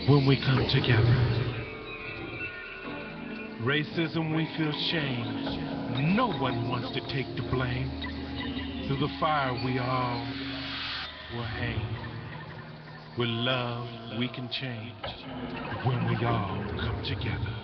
when we come together. Racism, we feel shame. No one wants to take the blame. Through the fire, we all will hang. With love, we can change when we all come together.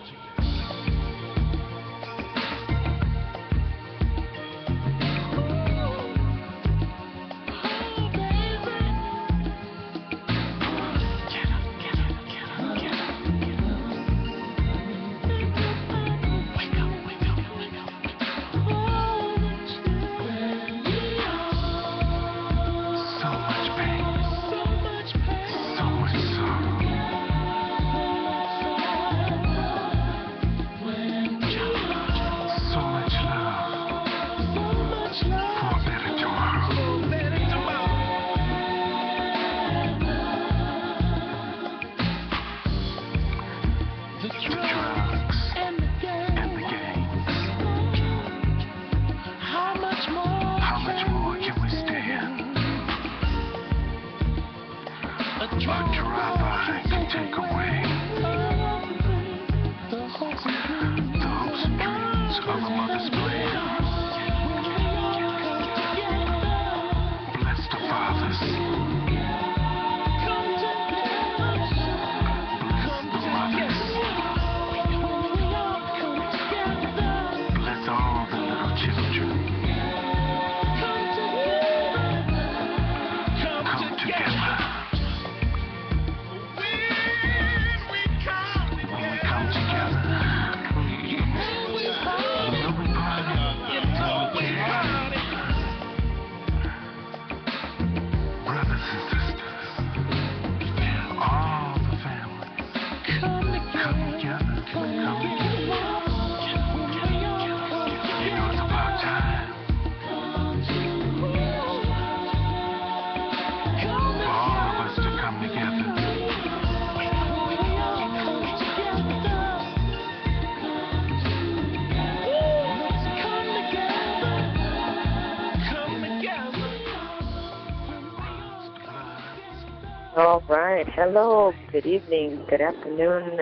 All right. Hello. Good evening. Good afternoon.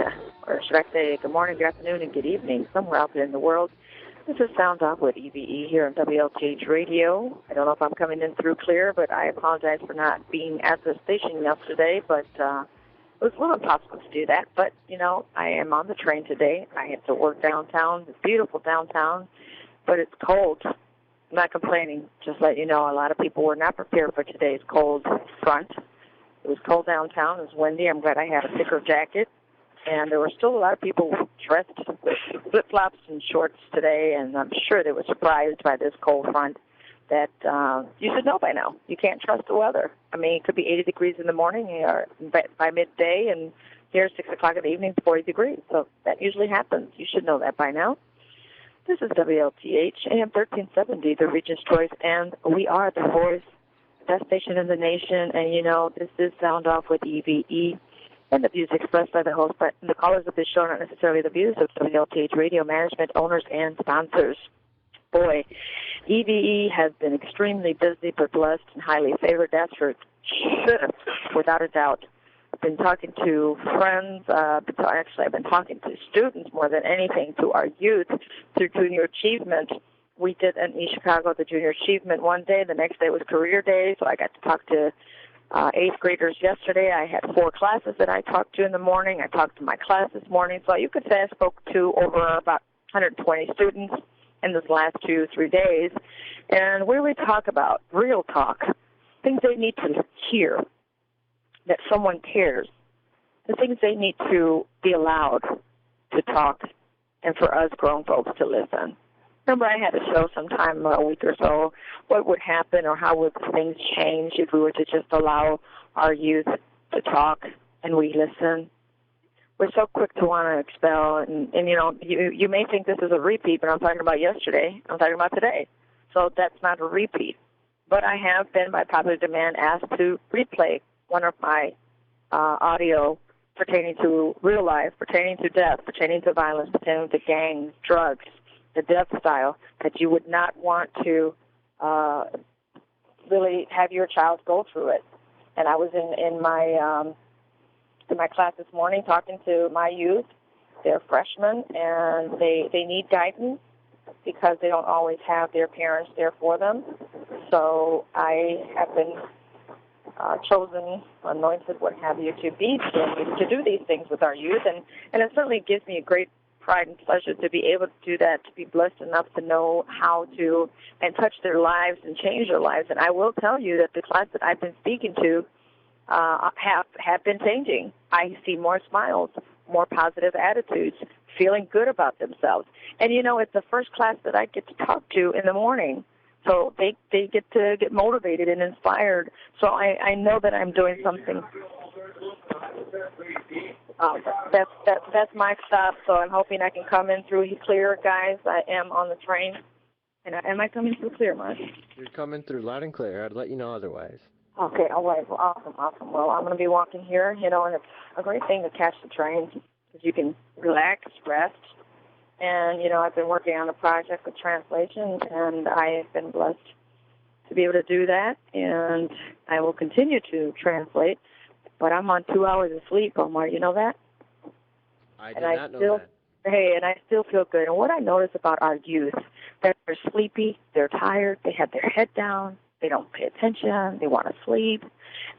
Or should I say good morning, good afternoon, and good evening somewhere out there in the world. This is Sound Off with E.V.E. here on WLTH Radio. I don't know if I'm coming in through clear, but I apologize for not being at the station yesterday, but it was a little impossible to do that. But, you know, I am on the train today. I have to work downtown. It's beautiful downtown, but it's cold. I'm not complaining. Just let you know, a lot of people were not prepared for today's cold front. It was cold downtown. It was windy. I'm glad I had a thicker jacket. And there were still a lot of people dressed with flip-flops and shorts today, and I'm sure they were surprised by this cold front that you should know by now. You can't trust the weather. I mean, it could be 80 degrees in the morning or by midday, and here 6 o'clock in the evening, it's 40 degrees. So that usually happens. You should know that by now. This is WLTH, AM 1370, the Region's Choice, and we are the voice, best station in the nation. And, you know, this is Sound Off with E.V.E., and the views expressed by the host, but the callers of this show are not necessarily the views of WLTH Radio management, owners, and sponsors. Boy, E.V.E. has been extremely busy, but blessed and highly favored. That's for sure, without a doubt. I've been talking to friends. I've been talking to students more than anything, to our youth, through Junior Achievement. We did in East Chicago the Junior Achievement one day. The next day was Career Day, so I got to talk to eighth graders yesterday. I had 4 classes that I talked to in the morning. I talked to my class this morning. So you could say I spoke to over about 120 students in this last 2-3 days. And we really talk about real talk, things they need to hear, that someone cares, the things they need to be allowed to talk, and for us grown folks to listen. Remember, I had a show sometime a week or so, what would happen or how would things change if we were to just allow our youth to talk and we listen. We're so quick to want to expel, and you know, you may think this is a repeat, but I'm talking about yesterday. I'm talking about today. So that's not a repeat. But I have been, by popular demand, asked to replay one of my audio pertaining to real life, pertaining to death, pertaining to violence, pertaining to gangs, drugs, the death style, that you would not want to really have your child go through it. And I was in my to my class this morning, talking to my youth. They're freshmen, and they need guidance because they don't always have their parents there for them. So I have been chosen, anointed, what have you, to do these things with our youth, and it certainly gives me a great pride and pleasure to be able to do that, to be blessed enough to know how to and touch their lives and change their lives. And I will tell you that the class that I've been speaking to have been changing. I see more smiles, more positive attitudes, feeling good about themselves. And, you know, it's the first class that I get to talk to in the morning. So they get to get motivated and inspired. So I know that I'm doing something. That's my stop. So I'm hoping I can come in through clear, guys. I am on the train. And am I coming through clear, Mark? You're coming through loud and clear. I'd let you know otherwise. Okay, all right. Well, awesome. Well, I'm going to be walking here, you know, and it's a great thing to catch the train because you can relax, rest. And, you know, I've been working on a project with translation, and I've been blessed to be able to do that. And I will continue to translate, but I'm on 2 hours of sleep, Omar. You know that? I did not know that. Hey, and I still feel good. And what I notice about our youth, that they're sleepy, they're tired, they have their head down, they don't pay attention, they want to sleep.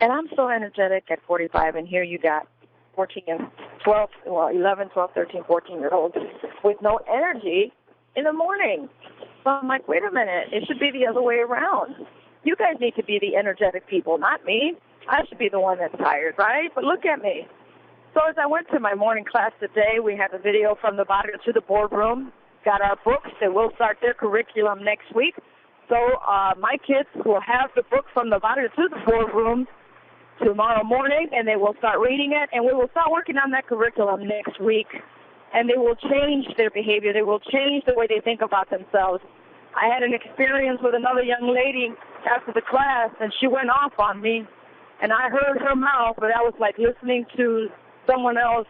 And I'm so energetic at 45, and here you got 14 and 12, well, 11, 12, 13, 14-year-olds with no energy in the morning. So I'm like, wait a minute, it should be the other way around. You guys need to be the energetic people, not me. I should be the one that's tired, right? But look at me. So as I went to my morning class today, we had a video from the body to the boardroom, got our books, and we'll start their curriculum next week. So my kids will have the book from the body to the boardroom tomorrow morning, and they will start reading it, and we will start working on that curriculum next week. And they will change their behavior. They will change the way they think about themselves. I had an experience with another young lady after the class, and she went off on me, and I heard her mouth, but I was like listening to someone else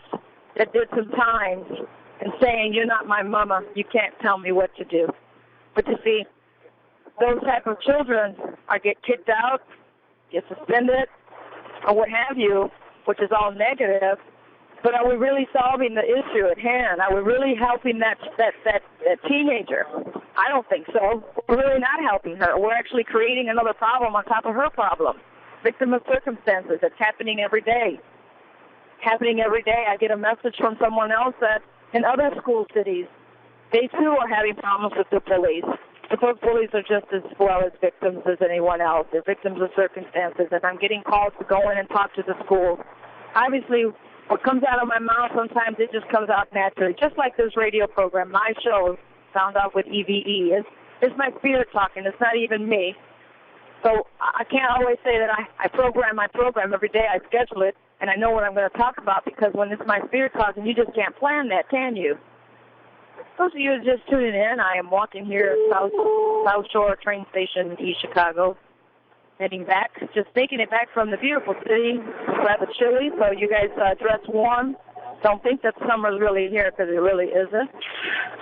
that did some time and saying, you're not my mama. You can't tell me what to do. But you see, those type of children are get kicked out, get suspended, or what have you, which is all negative. But are we really solving the issue at hand? Are we really helping that teenager? I don't think so. We're really not helping her. We're actually creating another problem on top of her problem. Victim of circumstances. It's happening every day. I get a message from someone else that in other school cities, they too are having problems with the bullies. But those bullies are just as well as victims as anyone else. They're victims of circumstances, and I'm getting calls to go in and talk to the school. Obviously, what comes out of my mouth sometimes, it just comes out naturally. Just like this radio program, my show, Sound Off with E.V.E. It's my spirit talking. It's not even me. So I can't always say that I program my program every day. I schedule it, and I know what I'm going to talk about, because when it's my spirit talking, you just can't plan that, can you? Those of you who are just tuning in, I am walking here at South Shore train station in East Chicago, heading back, just making it back from the beautiful city. It's rather chilly, so you guys dress warm. Don't think that summer's really here, because it really isn't.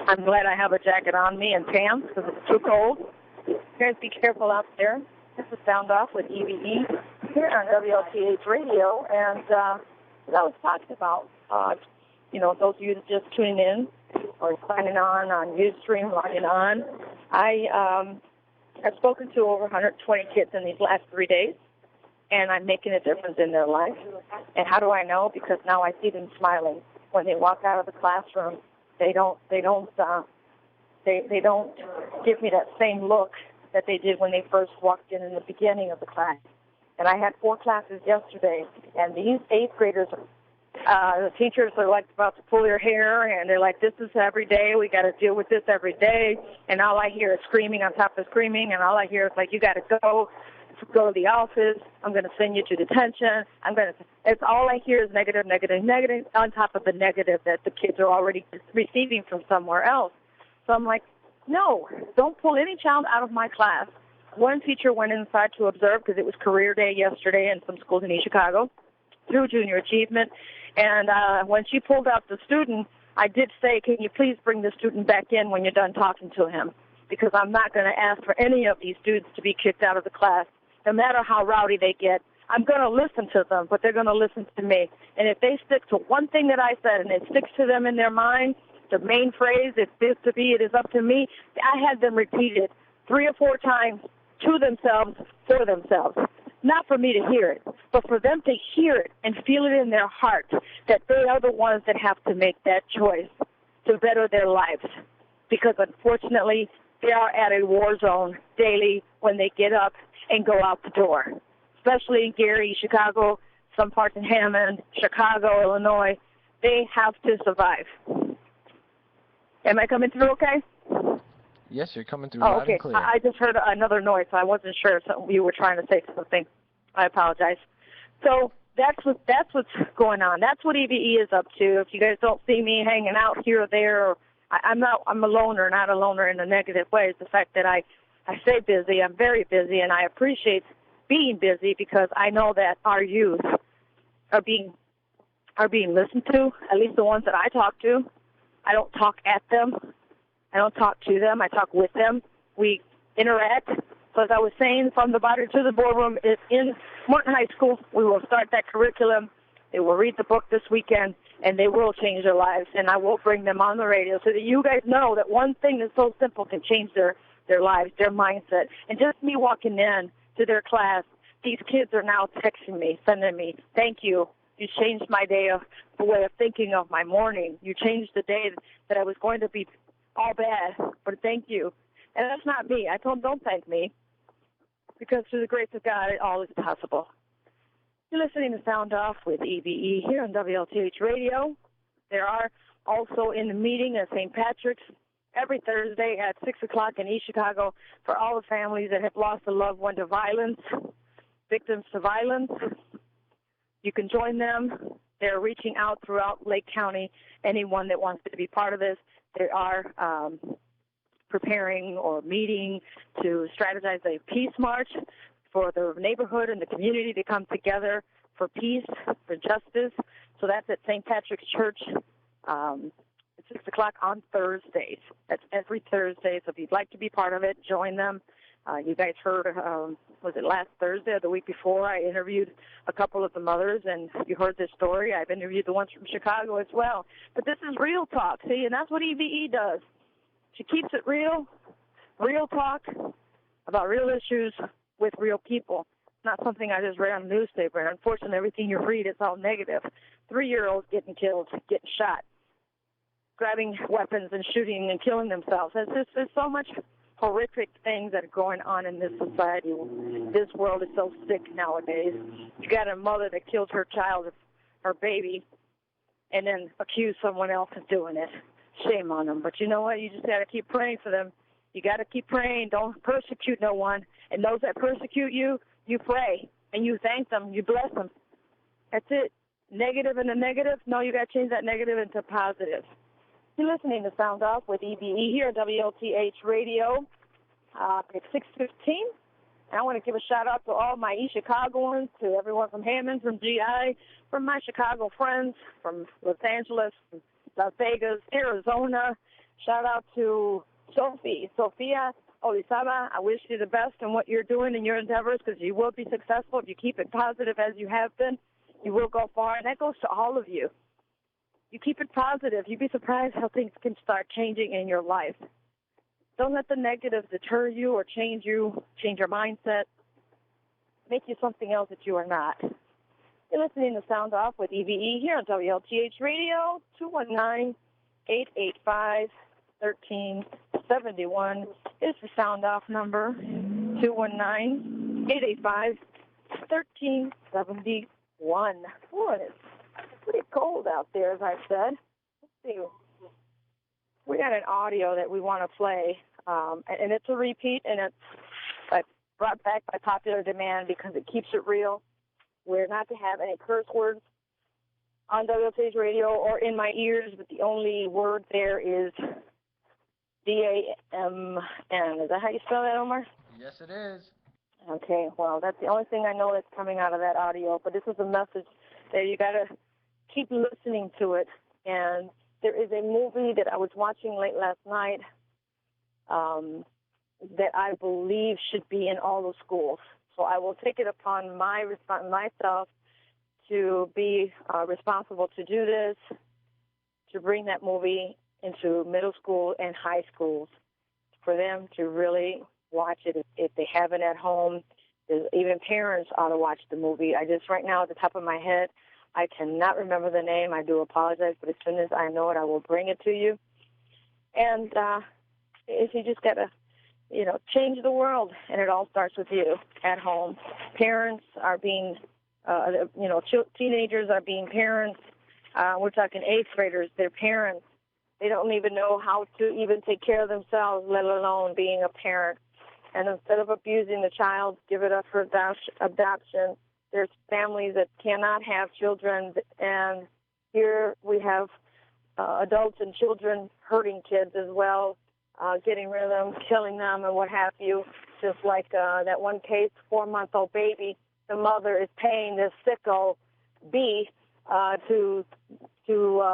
I'm glad I have a jacket on me and pants, because it's too cold. You guys be careful out there. This is Sound Off with E.V.E. here on WLTH Radio, and I was talking about, those of you that just tuning in or signing on Ustream, logging on. I've spoken to over 120 kids in these last 3 days, and I'm making a difference in their life. And how do I know? Because now I see them smiling when they walk out of the classroom. They don't give me that same look that they did when they first walked in the beginning of the class. And I had 4 classes yesterday, and these 8th graders, the teachers are like about to pull their hair, and they're like, this is every day, we got to deal with this every day, and all I hear is screaming on top of screaming, and all I hear is like, you got to go to the office, I'm going to send you to detention, it's all I hear is negative, negative, negative, on top of the negative that the kids are already receiving from somewhere else. So I'm like, no, don't pull any child out of my class. One teacher went inside to observe, because it was career day yesterday in some schools in East Chicago, through junior achievement. And when she pulled out the student, I did say, can you please bring the student back in when you're done talking to him? Because I'm not going to ask for any of these students to be kicked out of the class. No matter how rowdy they get, I'm going to listen to them, but they're going to listen to me. And if they stick to one thing that I said and it sticks to them in their mind, the main phrase, it's this to be, it is up to me, I had them repeat it 3 or 4 times to themselves, for themselves. Not for me to hear it, but for them to hear it and feel it in their heart that they are the ones that have to make that choice to better their lives. Because unfortunately, they are at a war zone daily when they get up and go out the door. Especially in Gary, Chicago, some parts in Hammond, Chicago, Illinois. They have to survive. Am I coming through okay? Yes, you're coming through loud and clear. I just heard another noise, so I wasn't sure if you were trying to say something. I apologize. So that's what's going on. That's what E.V.E. is up to. If you guys don't see me hanging out here or there, or I'm a loner, not a loner in a negative way. It's the fact that I stay busy. I'm very busy, and I appreciate being busy because I know that our youth are being listened to, at least the ones that I talk to. I don't talk at them. I don't talk to them. I talk with them. We interact. So as I was saying, from the body to the boardroom is in Morton High School. We will start that curriculum. They will read the book this weekend, and they will change their lives. And I will bring them on the radio so that you guys know that one thing that's so simple can change their lives, their mindset. And just me walking in to their class, these kids are now texting me, sending me, thank you. You changed my day, the way of thinking of my morning. You changed the day that I was going to be all bad, but thank you. And that's not me. I told them, don't thank me, because through the grace of God, all is possible. You're listening to Sound Off with E.V.E. here on WLTH Radio. There are also in the meeting at St. Patrick's every Thursday at 6 o'clock in East Chicago for all the families that have lost a loved one to violence, victims to violence. You can join them. They're reaching out throughout Lake County, anyone that wants to be part of this. They are preparing or meeting to strategize a peace march for the neighborhood and the community to come together for peace, for justice. So that's at St. Patrick's Church at 6 o'clock on Thursdays. That's every Thursday. So if you'd like to be part of it, join them. You guys heard, was it last Thursday or the week before, I interviewed a couple of the mothers, and you heard this story. I've interviewed the ones from Chicago as well. But this is real talk, see, and that's what E.V.E. does. She keeps it real talk about real issues with real people. Not something I just read on the newspaper. And unfortunately, everything you read is all negative. 3-year-olds getting killed, getting shot, grabbing weapons and shooting and killing themselves. There's so much horrific things that are going on in this society. This world is so sick nowadays. You got a mother that killed her child, her baby, and then accused someone else of doing it. Shame on them. But you know what? You just got to keep praying for them. You got to keep praying. Don't persecute no one. And those that persecute you, you pray. And you thank them. You bless them. That's it. Negative and a negative? No, you got to change that negative into positive. You're listening to Sound Off with E.V.E. here at WLTH Radio. It's 6:15. And I want to give a shout-out to all my East Chicagoans, to everyone from Hammond, from GI, from my Chicago friends, from Los Angeles, from Las Vegas, Arizona. Shout-out to Sophia Olizaba. I wish you the best in what you're doing in your endeavors, because you will be successful if you keep it positive as you have been. You will go far, and that goes to all of you. You keep it positive. You'd be surprised how things can start changing in your life. Don't let the negatives deter you or change your mindset, make you something else that you are not. You're listening to Sound Off with E.V.E. here on WLTH Radio, 219-885-1371 is the Sound Off number, 219-885-1371. Boy, it's pretty cold out there, as I've said. Let's see. We got an audio that we want to play, and it's a repeat, and it's brought back by popular demand because it keeps it real. We're not to have any curse words on WLTH Radio or in my ears, but the only word there is D-A-M-N. Is that how you spell that, Omar? Yes, it is. Okay, well, that's the only thing I know that's coming out of that audio, but this is a message that you got to keep listening to it. And there is a movie that I was watching late last night that I believe should be in all the schools. So I will take it upon myself to be responsible to do this, to bring that movie into middle school and high schools, for them to really watch it if they haven't at home. Even parents ought to watch the movie. I just, right now, at the top of my head, I cannot remember the name. I do apologize, but as soon as I know it, I will bring it to you. And if you just got to, change the world, and it all starts with you at home. Parents are being, teenagers are being parents. We're talking 8th graders. They're parents. They don't even know how to even take care of themselves, let alone being a parent. And instead of abusing the child, give it up for adoption. There's families that cannot have children, and here we have adults and children hurting kids as well, getting rid of them, killing them, and what have you. Just like that one case, 4-month-old baby, the mother is paying this sicko B to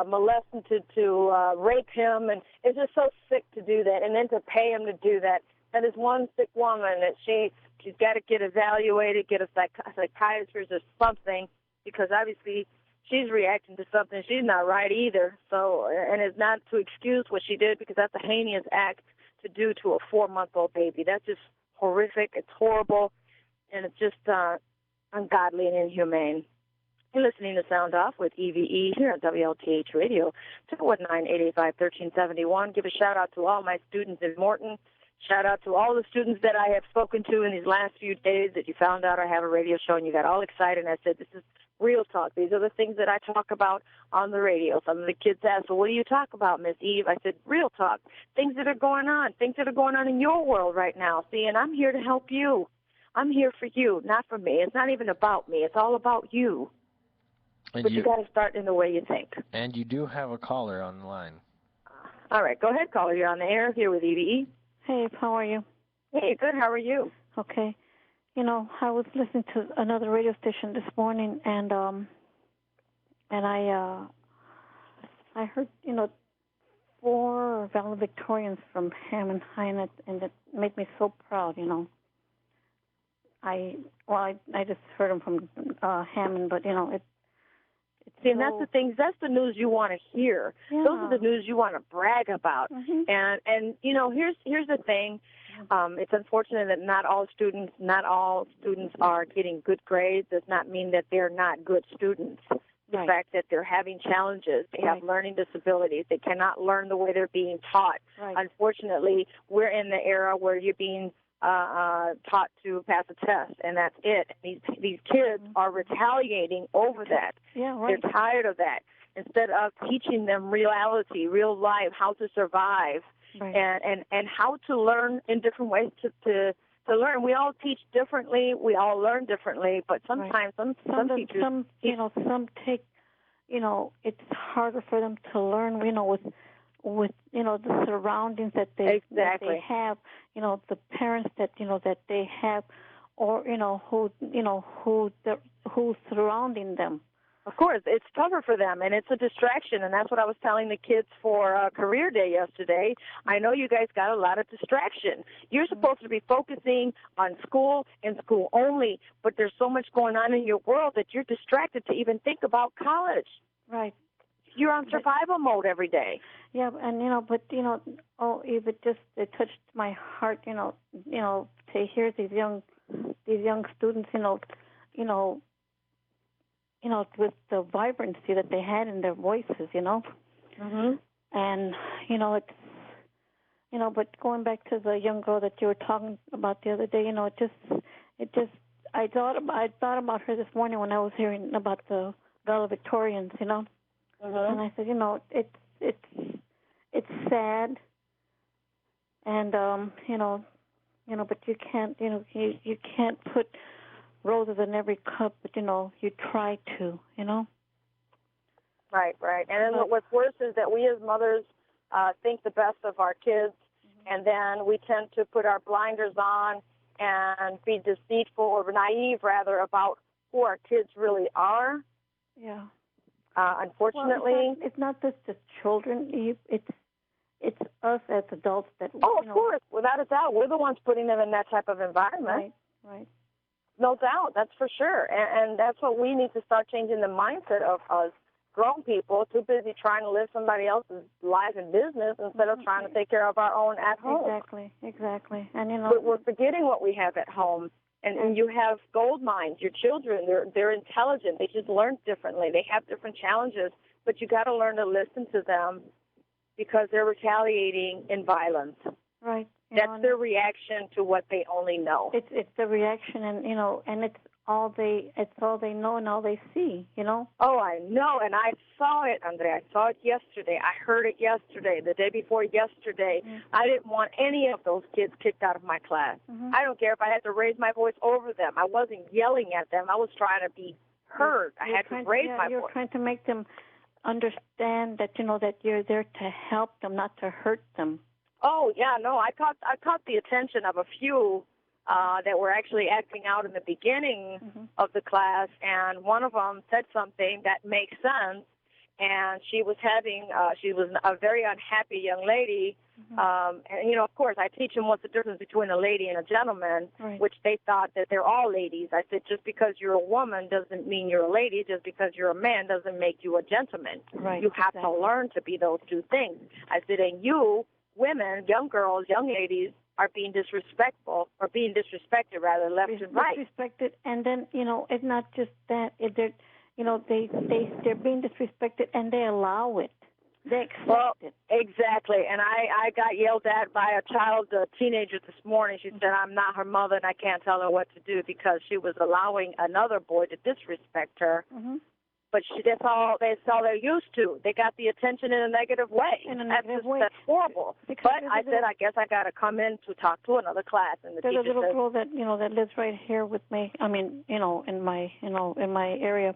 molest him, to rape him, and it's just so sick to do that, and then to pay him to do that. That is one sick woman that she's got to get evaluated, get a psychiatrist or something, because obviously she's reacting to something. She's not right either. So, and it's not to excuse what she did, because that's a heinous act to do to a 4-month-old baby. That's just horrific. It's horrible, and it's just ungodly and inhumane. You're listening to Sound Off with E.V.E. here at WLTH Radio, 219-885-1371. Give a shout-out to all my students in Morton. Shout out to all the students that I have spoken to in these last few days that you found out I have a radio show, and you got all excited. And I said, this is real talk. These are the things that I talk about on the radio. Some of the kids asked, well, what do you talk about, Miss Eve? I said, real talk. Things that are going on in your world right now. See, and I'm here to help you. I'm here for you, not for me. It's not even about me. It's all about you. And but you got to start in the way you think. And you do have a caller on the line. All right, go ahead, caller. You're on the air here with E.V.E. Hey, how are you? Hey, good. How are you? Okay. I was listening to another radio station this morning, and I heard, 4 valedictorians from Hammond High, and it made me so proud, I just heard them from Hammond, but, See, and that's the things. That's the news you want to hear. Yeah. Those are the news you want to brag about. Mm-hmm. And here's the thing. It's unfortunate that not all students are getting good grades. Does not mean that they're not good students. The Right. fact that they're having challenges, they have learning disabilities, they cannot learn the way they're being taught. Right. Unfortunately, we're in the era where you're being taught to pass a test, and that's it. These kids are retaliating over that. Yeah, right. They're tired of that. Instead of teaching them reality, real life, how to survive, Right. and how to learn in different ways to learn. We all teach differently. We all learn differently, but sometimes some teachers some take, it's harder for them to learn, with the surroundings that they have, the parents that that they have, or who's surrounding them. Of course, it's tougher for them, and it's a distraction, and that's what I was telling the kids for Career Day yesterday. I know you guys got a lot of distraction. You're supposed to be focusing on school and school only, but there's so much going on in your world that you're distracted to even think about college. Right. You're on survival mode every day. Yeah, and it touched my heart, to hear these young students, with the vibrancy that they had in their voices, Mhm. And it's but going back to the young girl that you were talking about the other day, I thought about her this morning when I was hearing about the valedictorians, Mhm. And I said, it's sad, and but you can't, you can't put roses in every cup, but you try to, Right. And then what's worse is that we as mothers think the best of our kids, and then we tend to put our blinders on and be deceitful or naive, rather, about who our kids really are. Yeah. Unfortunately, well, it's not just the children. It's us as adults that. Of course, without a doubt, we're the ones putting them in that type of environment. Right. No doubt, that's for sure. And that's what we need to start changing the mindset of us grown people, too busy trying to live somebody else's life and business instead of trying to take care of our own at home. Exactly. And, you know, we're forgetting what we have at home. And you have gold mines. Your children, they're intelligent. They just learn differently. They have different challenges, but you got to learn to listen to them because they're retaliating in violence. Right. That's their reaction to what they only know. It's the reaction, and you know, and it's all they know and all they see. You know. Oh, I know, and I saw it, Andrea. I saw it yesterday. I heard it yesterday. The day before yesterday. Mm-hmm. I didn't want any of those kids kicked out of my class. Mm-hmm. I don't care if I had to raise my voice over them. I wasn't yelling at them. I was trying to be heard. I had to raise my voice. You're trying to make them understand that, you know, that you're there to help them, not to hurt them. Oh, yeah, no, I caught the attention of a few that were actually acting out in the beginning of the class, and one of them said something that makes sense, and she was a very unhappy young lady, and, you know, of course, I teach them what's the difference between a lady and a gentleman, which they thought that they're all ladies. I said, just because you're a woman doesn't mean you're a lady. Just because you're a man doesn't make you a gentleman. Right, you have to learn to be those two things. I said, and you, women, young girls, young ladies, are being disrespectful, or being disrespected, rather, left and right. Disrespected, and then, you know, it's not just that. They're, you know, they're being disrespected, and they allow it. They accept it. Exactly. And I got yelled at by a teenager this morning. She said I'm not her mother, and I can't tell her what to do because she was allowing another boy to disrespect her. But that's all they're used to. They got the attention in a negative way. That's horrible. Because but I said, I guess I got to come in to talk to another class. And the there's teacher a little says, girl that, you know, that lives right here with me. I mean, you know, in my area,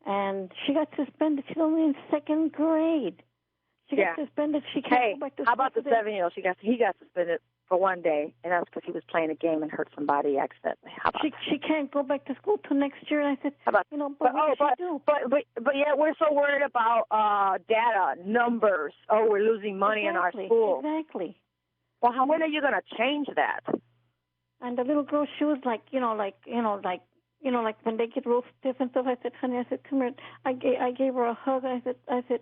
and she got suspended. She's only in second grade. She got suspended. She can't go back to school. How about the 7-year-old? He got suspended for one day, and that's because he was playing a game and hurt somebody accidentally. She can't go back to school till next year. And I said, you know, but what does she do? But yeah, we're so worried about data, numbers. Oh, we're losing money in our school. Exactly. Well, when are you going to change that? And the little girl, she was like, like when they get real stiff and stuff. I said, honey, come here. I gave her a hug. I said,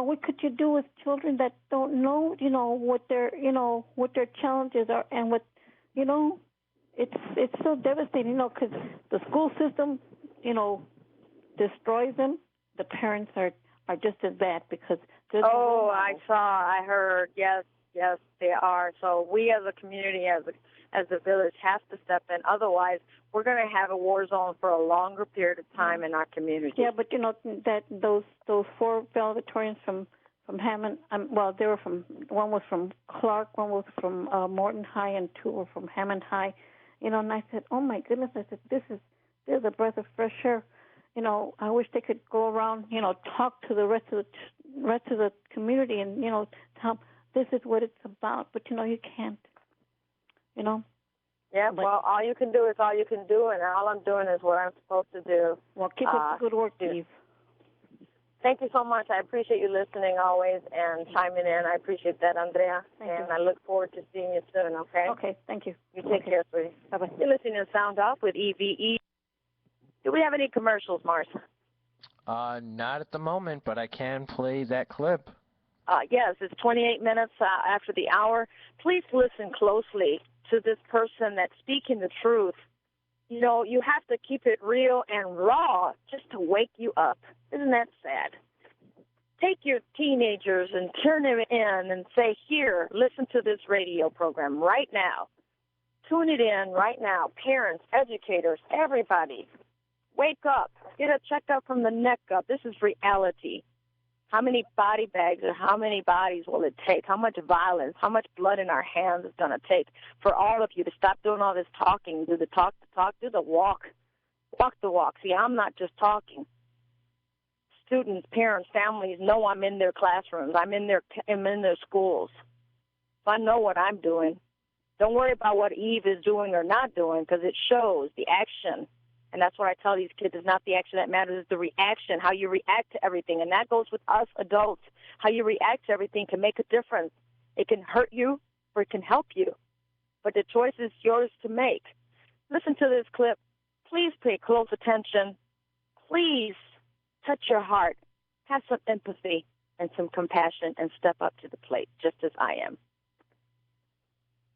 what could you do with children that don't know, what their challenges are, and what, it's so devastating, because the school system, destroys them. The parents are just as bad because there's I heard, yes, they are. So we as a community, as a village, have to step in. Otherwise, we're going to have a war zone for a longer period of time in our community. Yeah, but that those 4 valedictorians from Hammond, they were one was from Clark, one was from Morton High, and 2 were from Hammond High. And I said, oh my goodness, I said, this is a breath of fresh air. I wish they could go around, talk to the rest of the community and, tell them this is what it's about. But, you can't, Yeah, well, all you can do is all you can do, and all I'm doing is what I'm supposed to do. Well, keep up the good work, Eve. Thank you so much. I appreciate you listening always and chiming in. I appreciate that, Andrea. Thank you. I look forward to seeing you soon, okay? Okay, thank you. You take care, sweetie. Bye-bye. You're listening to Sound Off with E.V.E. Do we have any commercials, Mars? Not at the moment, but I can play that clip. Yes, it's 28 minutes after the hour. Please listen closely to this person that's speaking the truth. You have to keep it real and raw just to wake you up. Isn't that sad? Take your teenagers and turn them in and say, here, listen to this radio program right now. Tune it in right now. Parents, educators, everybody. Wake up. Get a checkup from the neck up. This is reality. How many body bags or how many bodies will it take? How much violence, how much blood in our hands is going to take for all of you to stop doing all this talking, do the talk, do the walk. Walk the walk. See, I'm not just talking. Students, parents, families know I'm in their classrooms. I'm in their schools. So I know what I'm doing. Don't worry about what Eve is doing or not doing because it shows the action. And that's what I tell these kids. It's not the action that matters. It's the reaction, how you react to everything. And that goes with us adults. How you react to everything can make a difference. It can hurt you or it can help you. but the choice is yours to make. Listen to this clip. Please pay close attention. Please touch your heart. Have some empathy and some compassion and step up to the plate, just as I am.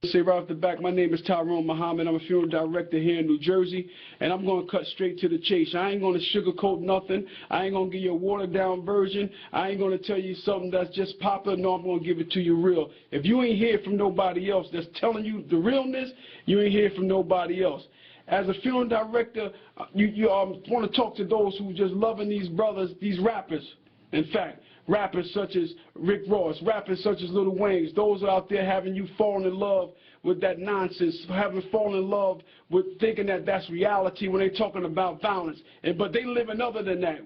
Say right off the back, my name is Tyrone Muhammad. I'm a funeral director here in New Jersey, and I'm going to cut straight to the chase. I ain't going to sugarcoat nothing. I ain't going to give you a watered-down version. I ain't going to tell you something that's just popular. No, I'm going to give it to you real. If you ain't hear from nobody else that's telling you the realness, you ain't hear from nobody else. As a funeral director, you want to talk to those who just loving these brothers, these rappers. In fact, rappers such as Rick Ross, rappers such as Lil Wayne, those are out there having you fall in love with that nonsense, having fallen in love with thinking that that's reality when they're talking about violence. But they living other than that.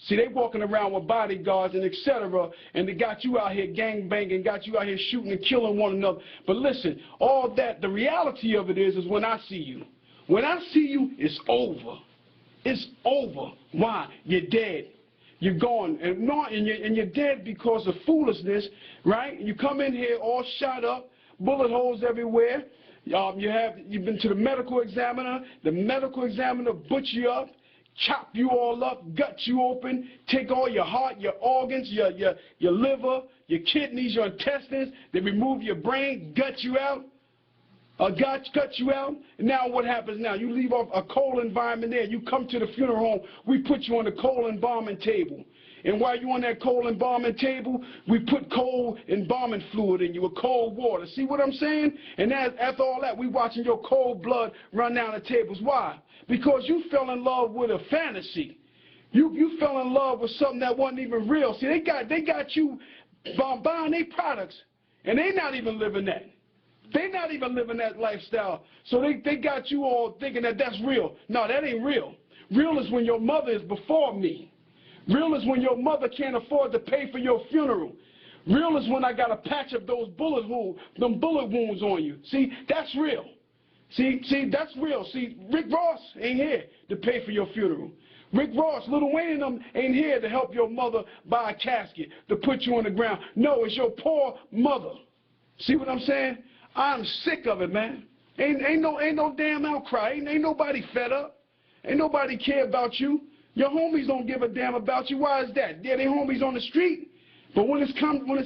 See, they walking around with bodyguards and etc. and they got you out here gang banging, got you out here shooting and killing one another. But listen, all that, the reality of it is when I see you. When I see you, it's over. It's over. Why? You're dead. You're gone, and you're dead because of foolishness, right? You come in here all shot up, bullet holes everywhere. You've been to the medical examiner. The medical examiner butcher you up, chop you all up, gut you open, take all your heart, your organs, your liver, your kidneys, your intestines. They remove your brain, gut you out. Cut you out. And now what happens now? You leave off a cold environment there. You come to the funeral home. We put you on the cold embalming table. And while you're on that cold embalming table, we put cold embalming fluid in you, with cold water. See what I'm saying? And after all that, we watching your cold blood run down the tables. Why? Because you fell in love with a fantasy. You fell in love with something that wasn't even real. See, they got you buying their products, and they not even living that. They're not even living that lifestyle. So they got you all thinking that that's real. No, that ain't real. Real is when your mother is before me. Real is when your mother can't afford to pay for your funeral. Real is when I got to patch up those bullet wounds on you. See, that's real. See, that's real. See, Rick Ross ain't here to pay for your funeral. Rick Ross, Lil Wayne and them ain't here to help your mother buy a casket, to put you on the ground. No, it's your poor mother. See what I'm saying? I'm sick of it, man. Ain't no damn outcry. Ain't nobody fed up. Ain't nobody care about you. Your homies don't give a damn about you. Why is that? Yeah, they homies on the street. But when it's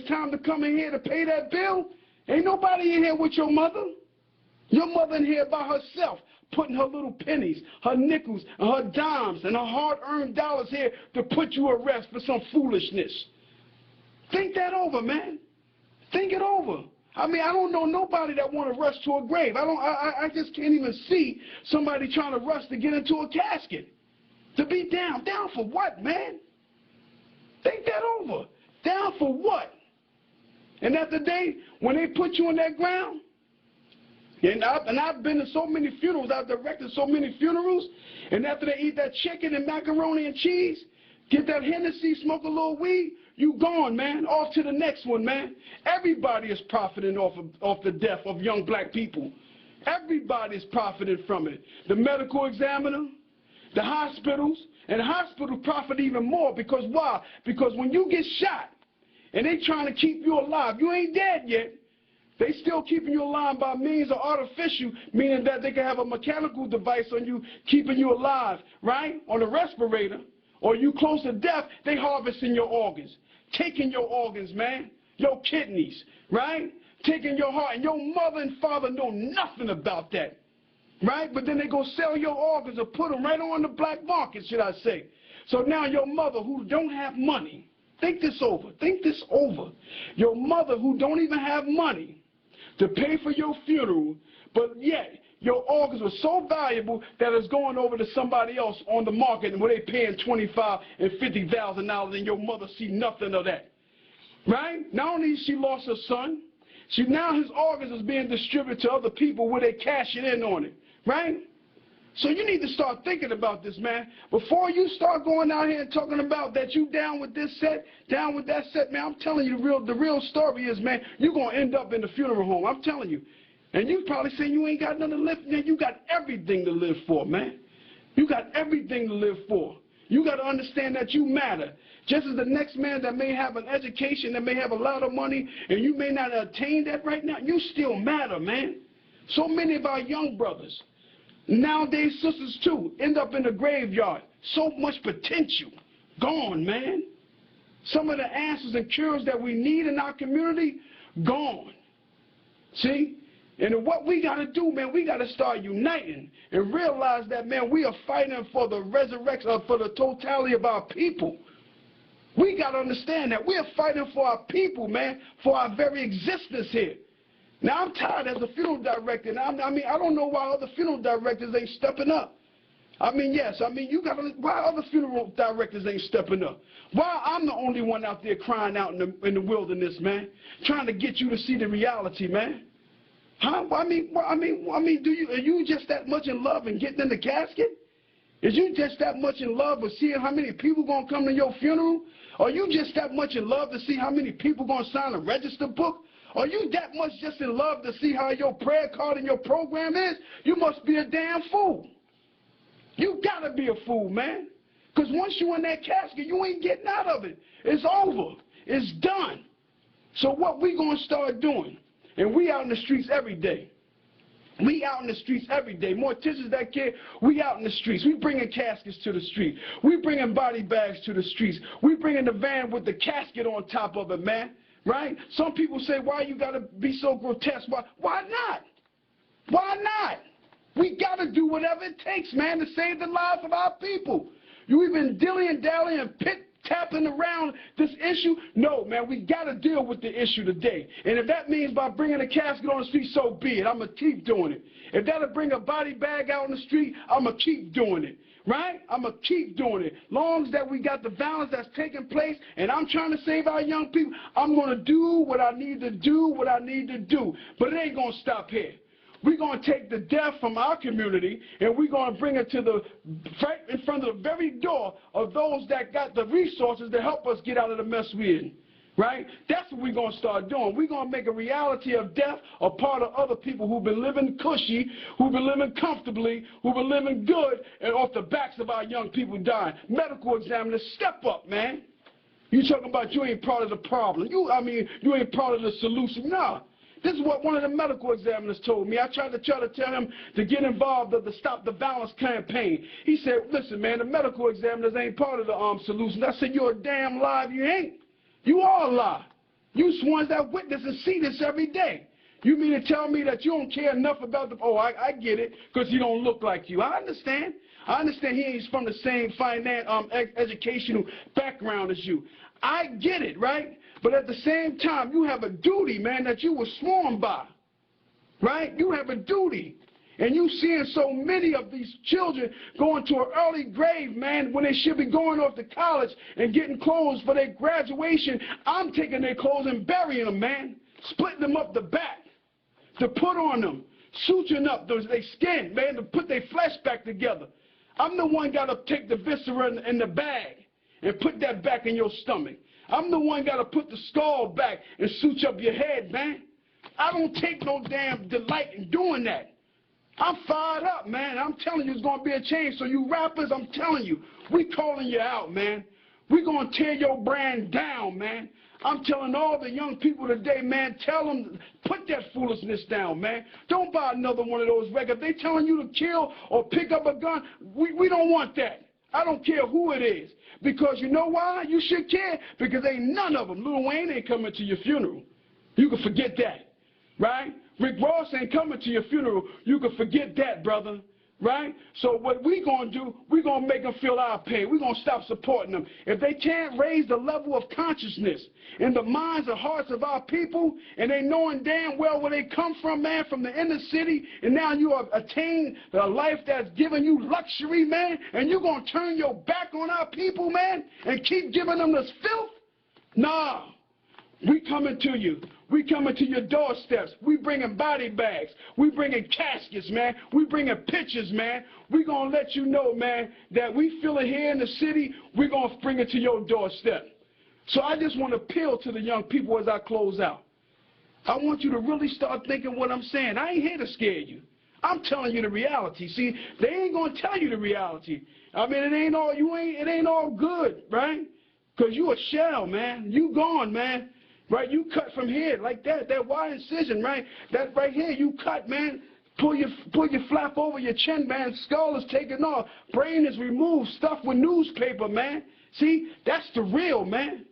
time to come in here to pay that bill, ain't nobody in here with your mother. Your mother in here by herself, putting her little pennies, her nickels, and her dimes, and her hard-earned dollars here to put you at rest for some foolishness. Think that over, man. Think it over. I mean, I don't know nobody that want to rush to a grave. I just can't even see somebody trying to rush to get into a casket. To be down. Down for what, man? Think that over. Down for what? And at the day, when they put you on that ground, and I've been to so many funerals, I've directed so many funerals, and after they eat that chicken and macaroni and cheese, get that Hennessy, smoke a little weed, you gone, man. Off to the next one, man. Everybody is profiting off the death of young black people. Everybody is profiting from it. The medical examiner, the hospitals, and the hospital profit even more because why? Because when you get shot and they trying to keep you alive, you ain't dead yet. They still keeping you alive by means of artificial, meaning that they can have a mechanical device on you keeping you alive, right? On a respirator. Or you close to death, they harvesting your organs. Taking your organs, man. Your kidneys, right? Taking your heart. And your mother and father know nothing about that. Right? But then they go sell your organs or put them right on the black market, should I say. So now your mother who don't have money, think this over. Think this over. Your mother who don't even have money to pay for your funeral, but yet your organs were so valuable that it's going over to somebody else on the market where they paying $25,000 and $50,000 and your mother see nothing of that. Right? Not only she lost her son, now his organs is being distributed to other people where they cashing in on it. Right? So you need to start thinking about this, man. Before you start going out here and talking about that you down with this set, down with that set, man, I'm telling you the real story is, man, you're going to end up in the funeral home. I'm telling you. And you probably saying you ain't got nothing to live for. You got everything to live for, man. You got everything to live for. You got to understand that you matter. Just as the next man that may have an education, that may have a lot of money, and you may not attain that right now, you still matter, man. So many of our young brothers, nowadays sisters too, end up in the graveyard. So much potential gone, man. Some of the answers and cures that we need in our community, gone. See? And what we got to do, man, we got to start uniting and realize that, man, we are fighting for the resurrection, for the totality of our people. We got to understand that we are fighting for our people, man, for our very existence here. Now, I'm tired as a funeral director, and I don't know why other funeral directors ain't stepping up. Why other funeral directors ain't stepping up? Why I'm the only one out there crying out in the wilderness, man, trying to get you to see the reality, man? Huh? Are you just that much in love and getting in the casket? Is you just that much in love with seeing how many people gonna come to your funeral? Are you just that much in love to see how many people gonna sign a register book? Are you that much just in love to see how your prayer card and your program is? You must be a damn fool. You gotta be a fool, man. Because once you in that casket, you ain't getting out of it. It's over. It's done. So what we gonna start doing? And we out in the streets every day. We out in the streets every day. Morticians that care, we out in the streets. We bringing caskets to the street. We bringing body bags to the streets. We bringing the van with the casket on top of it, man. Right? Some people say, why you got to be so grotesque? Why not? Why not? We got to do whatever it takes, man, to save the lives of our people. You even dilly-and-dally and tapping around this issue? No, man, we got to deal with the issue today. And if that means by bringing a casket on the street, so be it. I'm going to keep doing it. If that'll bring a body bag out on the street, I'm going to keep doing it. Right? I'm going to keep doing it. Long as that we got the violence that's taking place and I'm trying to save our young people, I'm going to do what I need to do, But it ain't going to stop here. We're going to take the death from our community and we're going to bring it to right in front of the very door of those that got the resources to help us get out of the mess we're in. Right? That's what we're going to start doing. We're going to make a reality of death a part of other people who've been living cushy, who've been living comfortably, who've been living good, and off the backs of our young people dying. Medical examiners, step up, man. You talking about you ain't part of the problem. You ain't part of the solution. No. This is what one of the medical examiners told me. I tried to tell him to get involved of the Stop the Violence campaign. He said, listen, man, the medical examiners ain't part of the solution. I said, you're a damn lie if you ain't. You all lie. You ones that witness and see this every day. You mean to tell me that you don't care enough about I get it, because he don't look like you. I understand. I understand he ain't from the same educational background as you. I get it, right? But at the same time, you have a duty, man, that you were sworn by. Right? You have a duty. And you seeing so many of these children going to an early grave, man, when they should be going off to college and getting clothes for their graduation. I'm taking their clothes and burying them, man, splitting them up the back to put on them, suturing up their skin, man, to put their flesh back together. I'm the one got to take the viscera in the bag and put that back in your stomach. I'm the one got to put the skull back and suture up your head, man. I don't take no damn delight in doing that. I'm fired up, man. I'm telling you, it's going to be a change. So you rappers, I'm telling you, we calling you out, man. We're going to tear your brand down, man. I'm telling all the young people today, man, tell them, put that foolishness down, man. Don't buy another one of those records. They telling you to kill or pick up a gun. We don't want that. I don't care who it is. Because you know why? You should care. Because ain't none of them. Lil Wayne ain't coming to your funeral. You can forget that, right? Rick Ross ain't coming to your funeral. You can forget that, brother, right? So what we going to do, we're going to make them feel our pain. We're going to stop supporting them. If they can't raise the level of consciousness in the minds and hearts of our people, and they knowing damn well where they come from, man, from the inner city, and now you have attained a life that's giving you luxury, man, and you're going to turn your back on our people, man, and keep giving them this filth? Nah. We coming to you. We coming to your doorsteps. We bringing body bags. We bringing caskets, man. We bringing pictures, man. We going to let you know, man, that we feel it here in the city. We're going to bring it to your doorstep. So I just want to appeal to the young people as I close out. I want you to really start thinking what I'm saying. I ain't here to scare you. I'm telling you the reality. See, they ain't going to tell you the reality. I mean, it ain't all good, right? Because you a shell, man. You gone, man. Right, you cut from here like that wide incision, right? That right here, you cut, man. Pull your flap over your chin, man. Skull is taken off. Brain is removed. Stuffed with newspaper, man. See, that's the real, man.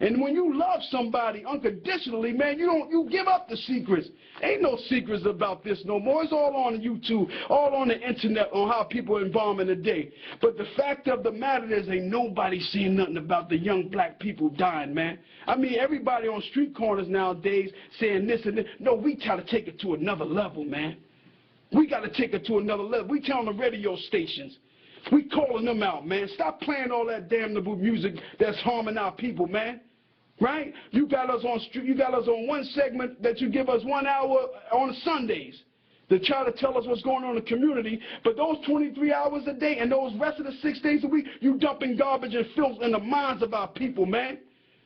And when you love somebody unconditionally, man, you give up the secrets. Ain't no secrets about this no more. It's all on YouTube, all on the internet on how people are embalming today. But the fact of the matter is ain't nobody saying nothing about the young black people dying, man. I mean, everybody on street corners nowadays saying this and this. No, we try to take it to another level, man. We got to take it to another level. We telling the radio stations. We calling them out, man. Stop playing all that damnable music that's harming our people, man. Right? You got us on one segment that you give us 1 hour on Sundays to try to tell us what's going on in the community, but those 23 hours a day and those rest of the 6 days a week, you dumping garbage and filth in the minds of our people, man.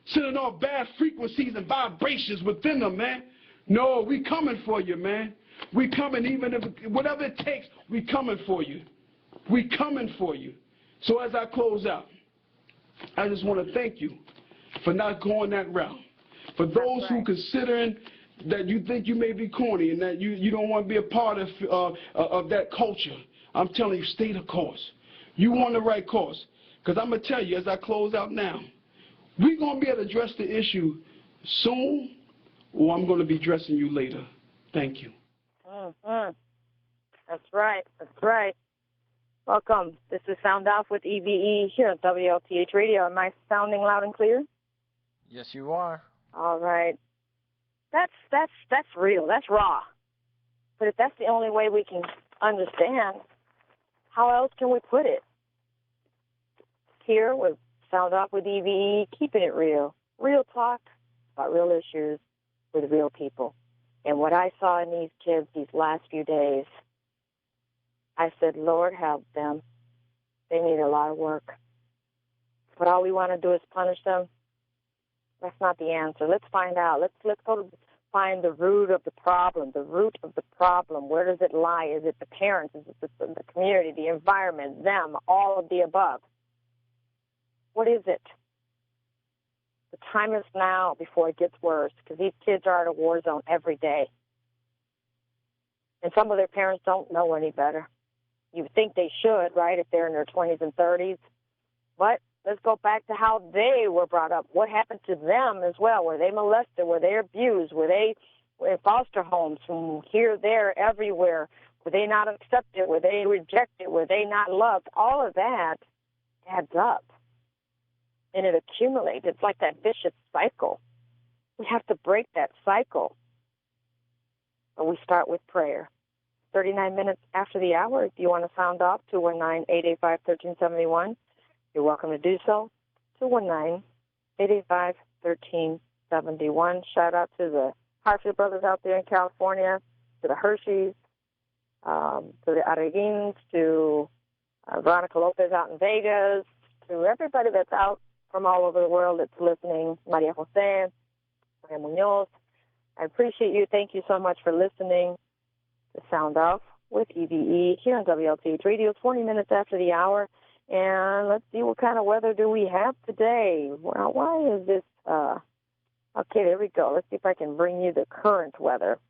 Sending off bad frequencies and vibrations within them, man. No, we coming for you, man. We coming even if, whatever it takes, we coming for you. We coming for you. So as I close out, I just want to thank you for not going that route. For those who considering that you think you may be corny and that you don't want to be a part of that culture, I'm telling you, stay the course. You on the right course. Because I'm going to tell you as I close out now, we're going to be able to address the issue soon, or I'm going to be addressing you later. Thank you. Mm-hmm. That's right. That's right. Welcome. This is Sound Off with E.V.E. here at WLTH Radio. Am I sounding loud and clear? Yes, you are. All right. That's real. That's raw. But if that's the only way we can understand, how else can we put it? Here with Sound Off with E.V.E., keeping it real. Real talk about real issues with real people. And what I saw in these kids these last few days, I said, Lord, help them. They need a lot of work. But all we want to do is punish them. That's not the answer. Let's find out. Let's go to find the root of the problem. The root of the problem. Where does it lie? Is it the parents? Is it the community, the environment, them, all of the above? What is it? The time is now before it gets worse, because these kids are in a war zone every day. And some of their parents don't know any better. You would think they should, right, if they're in their 20s and 30s. But let's go back to how they were brought up. What happened to them as well? Were they molested? Were they abused? Were they in foster homes from here, there, everywhere? Were they not accepted? Were they rejected? Were they not loved? All of that adds up. And it accumulates. It's like that vicious cycle. We have to break that cycle. But we start with prayer. 39 minutes after the hour, if you want to sound off, 219-885-1371. You're welcome to do so. 219-885-1371. Shout out to the Hartfield brothers out there in California, to the Hershey's, to the Areguins, to Veronica Lopez out in Vegas, to everybody that's out from all over the world that's listening, Maria Jose, Maria Munoz. I appreciate you. Thank you so much for listening to Sound Off with E.V.E. here on WLTH Radio. 40 minutes after the hour. And let's see what kind of weather do we have today. Well, why is this? Okay, there we go. Let's see if I can bring you the current weather.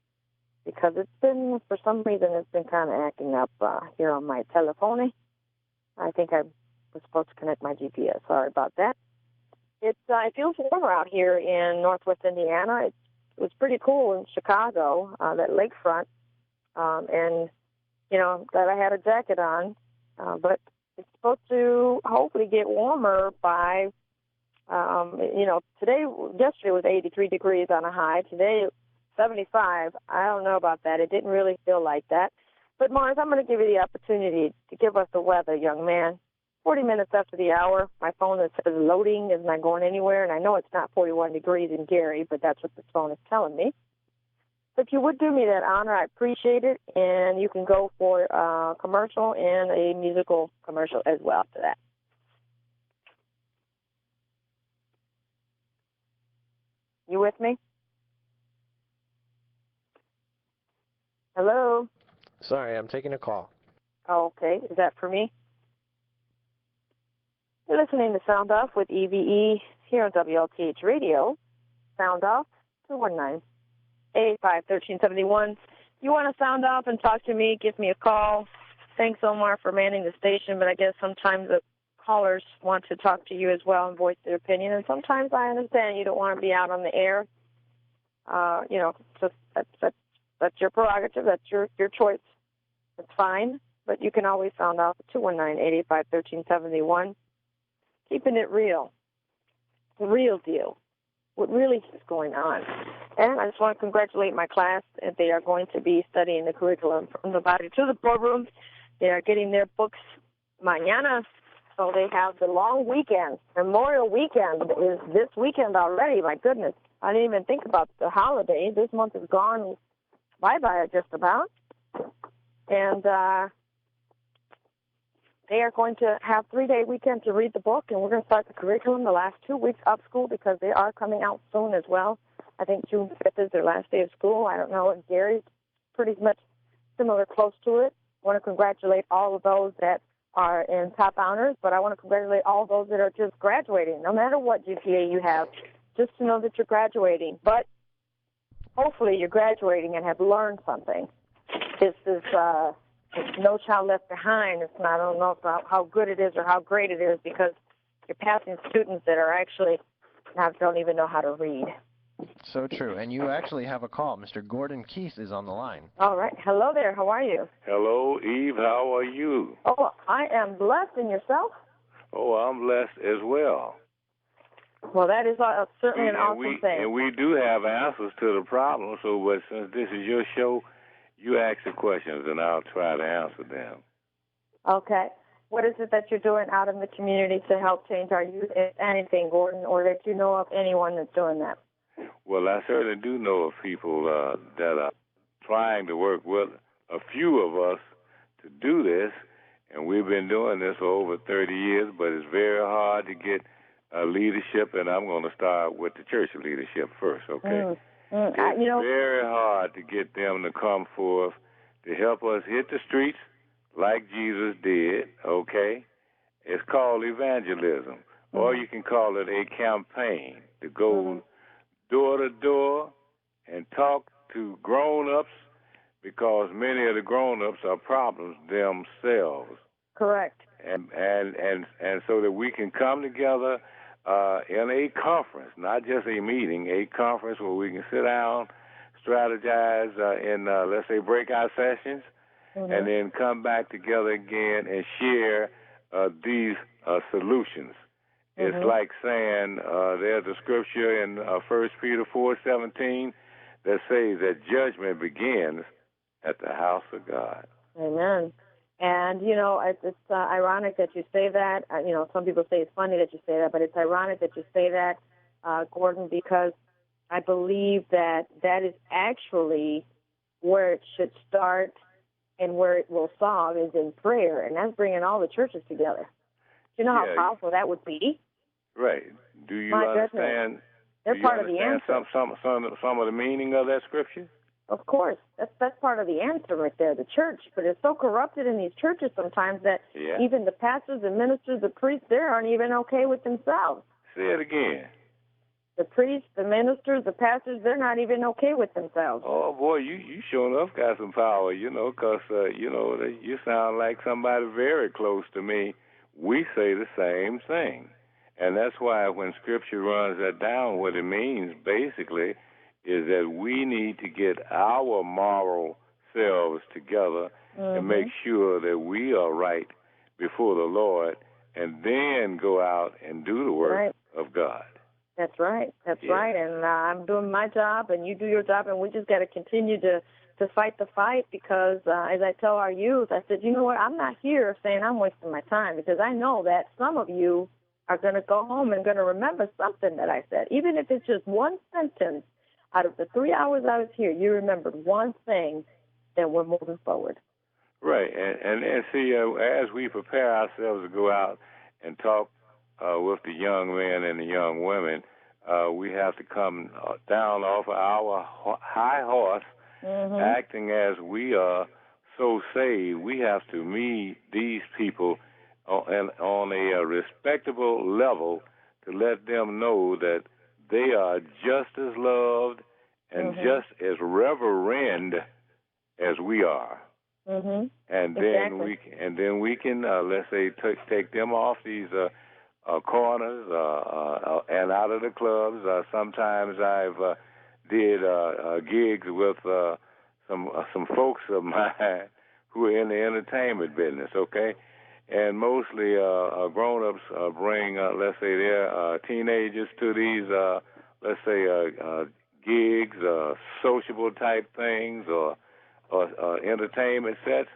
Because it's been, for some reason, it's been kind of acting up here on my telephone. I think I was supposed to connect my GPS. Sorry about that. It feels warmer out here in northwest Indiana. It was pretty cool in Chicago, that lakefront. And, you know, I'm glad I had a jacket on. But it's supposed to hopefully get warmer by, you know, yesterday was 83 degrees on a high. Today, 75. I don't know about that. It didn't really feel like that. But, Mars, I'm going to give you the opportunity to give us the weather, young man. 40 minutes after the hour, my phone that says loading is not going anywhere, and I know it's not 41 degrees in Gary, but that's what this phone is telling me. So if you would do me that honor, I appreciate it, and you can go for a commercial and a musical commercial as well after that. You with me? Hello? Sorry, I'm taking a call. Oh, okay. Is that for me? You're listening to Sound Off with E.V.E. here on WLTH Radio. Sound Off, 219-885-1371. you want to sound off and talk to me, give me a call. Thanks, Omar, for manning the station, but I guess sometimes the callers want to talk to you as well and voice their opinion, and sometimes I understand you don't want to be out on the air. So that's your prerogative. That's your choice. It's fine, but you can always sound off at 219-885-1371. Keeping it real. The real deal. What really is going on. And I just want to congratulate my class. They are going to be studying the curriculum from the body to the boardroom. They are getting their books mañana, so they have the long weekend. Memorial Weekend is this weekend already. My goodness, I didn't even think about the holiday. This month is gone bye-bye just about. And they are going to have 3-day weekend to read the book, and we're going to start the curriculum the last 2 weeks of school because they are coming out soon as well. I think June 5th is their last day of school. I don't know. Gary's pretty much similar, close to it. I want to congratulate all of those that are in top honors, but I want to congratulate all those that are just graduating. No matter what GPA you have, just to know that you're graduating. But hopefully you're graduating and have learned something. This is No Child Left Behind. It's not, I don't know how good it is or how great it is because you're passing students that are actually don't even know how to read. So true. And you actually have a call. Mr. Gordon Keith is on the line. All right. Hello there. How are you? Hello, Eve. How are you? Oh, I am blessed. And yourself? Oh, I'm blessed as well. Well, that is certainly an awesome thing. And we do have answers to the problem. So, but since this is your show, you ask the questions, and I'll try to answer them. Okay. What is it that you're doing out in the community to help change our youth, if anything, Gordon, or that you know of anyone that's doing that? Well, I certainly do know of people that are trying to work with a few of us to do this, and we've been doing this for over 30 years, but it's very hard to get leadership, and I'm going to start with the church leadership first, okay? It's very hard to get them to come forth to help us hit the streets like Jesus did, okay? It's called evangelism, or you can call it a campaign to go door to door and talk to grown-ups because many of the grown-ups are problems themselves. Correct. And so that we can come together in a conference, not just a meeting, a conference where we can sit down, strategize in, let's say, breakout sessions, and then come back together again and share these solutions. It's like saying there's a scripture in 1 Peter 4:17 that says that judgment begins at the house of God. Amen. And, it's ironic that you say that. Some people say it's funny that you say that, but it's ironic that you say that, Gordon, because I believe that is actually where it should start and where it will solve is in prayer, and that's bringing all the churches together. Do you know how powerful that would be? Right. Do you understand? They're part of the answer. Some of the meaning of that scripture? Of course. That's part of the answer right there, the church. But it's so corrupted in these churches sometimes that even the pastors, the ministers, the priests, they aren't even okay with themselves. Say it again. The priests, the ministers, the pastors, they're not even okay with themselves. Oh, boy, you sure enough got some power, because, you sound like somebody very close to me. We say the same thing. And that's why when Scripture runs that down, what it means basically is that we need to get our moral selves together and make sure that we are right before the Lord and then go out and do the work of God. That's right. That's right. And I'm doing my job and you do your job, and we just got to continue to fight the fight because, as I tell our youth, I said, you know what, I'm not here saying I'm wasting my time because I know that some of you are going to go home and going to remember something that I said. Even if it's just one sentence out of the 3 hours I was here, you remembered one thing, then we're moving forward. Right. And see, as we prepare ourselves to go out and talk with the young men and the young women, we have to come down off of our high horse, acting as we are so saved. We have to meet these people on a respectable level to let them know that they are just as loved and just as reverend as we are. Mm-hmm. And then we can let's say take them off these corners and out of the clubs. Sometimes I've did gigs with some folks of mine who are in the entertainment business. Okay, and mostly grown-ups bring let's say their teenagers to these let's say gigs, sociable type things, or entertainment sets,